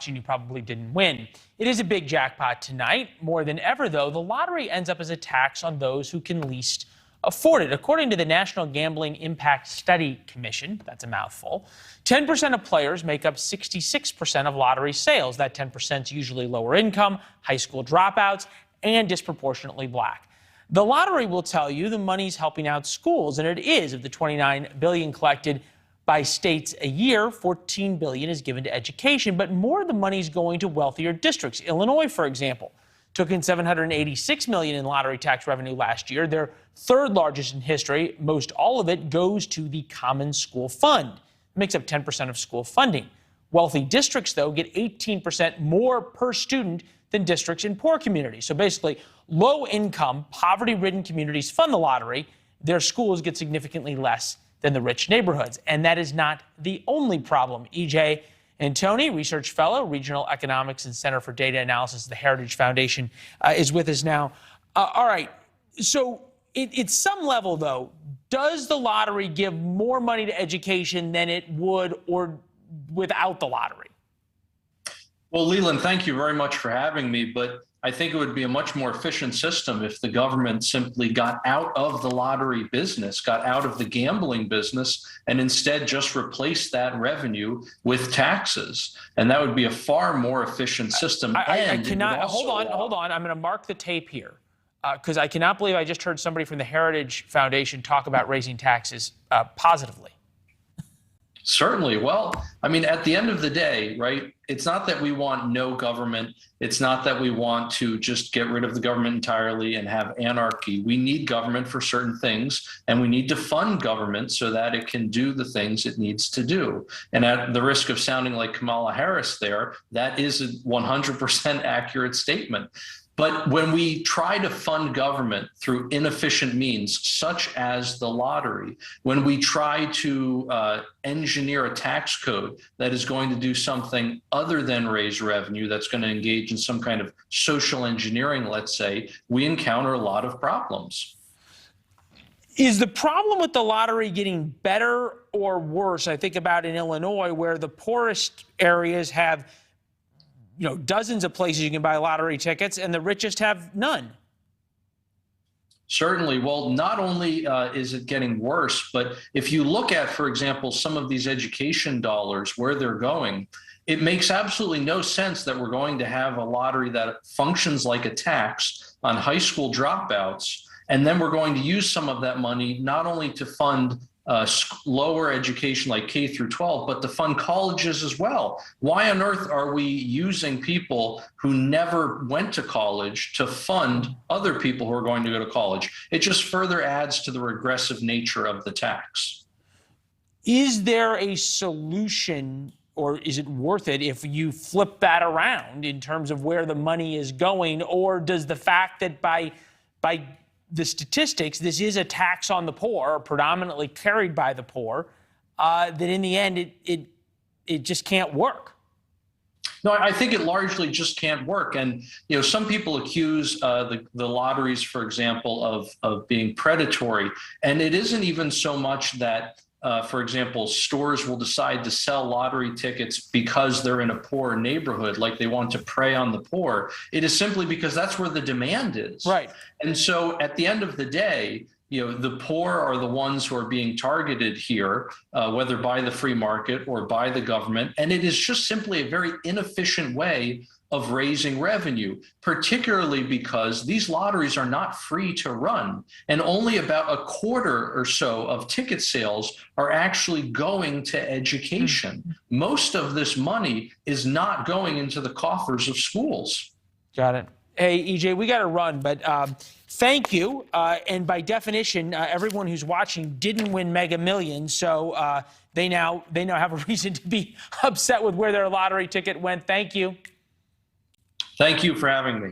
You probably didn't win. It is a big jackpot tonight. More than ever, though, the lottery ends up as a tax on those who can least afford it. According to the National Gambling Impact Study Commission, that's a mouthful, 10% of players make up 66% of lottery sales. That 10% is usually lower income, high school dropouts, and disproportionately black. The lottery will tell you the money's helping out schools, and it is. Of the $29 billion collected by states a year, $14 billion is given to education, but more of the money is going to wealthier districts. Illinois, for example, took in $786 million in lottery tax revenue last year, their third largest in history. Most all of it goes to the Common School Fund. It makes up 10% of school funding. Wealthy districts, though, get 18% more per student than districts in poor communities. So basically, low-income, poverty-ridden communities fund the lottery. Their schools get significantly less than the rich neighborhoods. And that is not the only problem. E.J. Antoni, research fellow, regional economics and Center for Data Analysis at the Heritage Foundation, is with us now. All right. So at some level, though, does the lottery give more money to education than it would or without the lottery? Well, Leland, thank you very much for having me. But I think it would be a much more efficient system if the government simply got out of the lottery business, got out of the gambling business, and instead just replaced that revenue with taxes. And that would be a far more efficient system. I cannot, hold on. I'm going to mark the tape here because I cannot believe I just heard somebody from the Heritage Foundation talk about raising taxes positively. Certainly. Well, I mean, at the end of the day, right, it's not that we want no government. It's not that we want to just get rid of the government entirely and have anarchy. We need government for certain things, and we need to fund government so that it can do the things it needs to do. And at the risk of sounding like Kamala Harris there, that is a 100% accurate statement. But when we try to fund government through inefficient means, such as the lottery, when we try to engineer a tax code that is going to do something other than raise revenue, that's going to engage in some kind of social engineering, let's say, we encounter a lot of problems. Is the problem with the lottery getting better or worse? I think about in Illinois, where the poorest areas have dozens of places you can buy lottery tickets, and the richest have none. Certainly. Well, not only is it getting worse, but if you look at, for example, some of these education dollars, where they're going, it makes absolutely no sense that we're going to have a lottery that functions like a tax on high school dropouts, and then we're going to use some of that money not only to fund lower education like K through 12, but to fund colleges as well. Why on earth are we using people who never went to college to fund other people who are going to go to college? It just further adds to the regressive nature of the tax. Is there a solution, or is it worth it if you flip that around in terms of where the money is going? Or does the fact that by the statistics, this is a tax on the poor, predominantly carried by the poor, that in the end, it just can't work? No, I think it largely just can't work. And, some people accuse the lotteries, for example, of being predatory. And it isn't even so much that, for example, stores will decide to sell lottery tickets because they're in a poor neighborhood, like they want to prey on the poor. It is simply because that's where the demand is. Right. And so at the end of the day, the poor are the ones who are being targeted here, whether by the free market or by the government. And it is just simply a very inefficient way of raising revenue, particularly because these lotteries are not free to run, and only about a quarter or so of ticket sales are actually going to education. Most of this money is not going into the coffers of schools. Got it. Hey, EJ, we got to run, but thank you. And by definition, everyone who's watching didn't win Mega Millions, so they now have a reason to be upset with where their lottery ticket went. Thank you. Thank you for having me.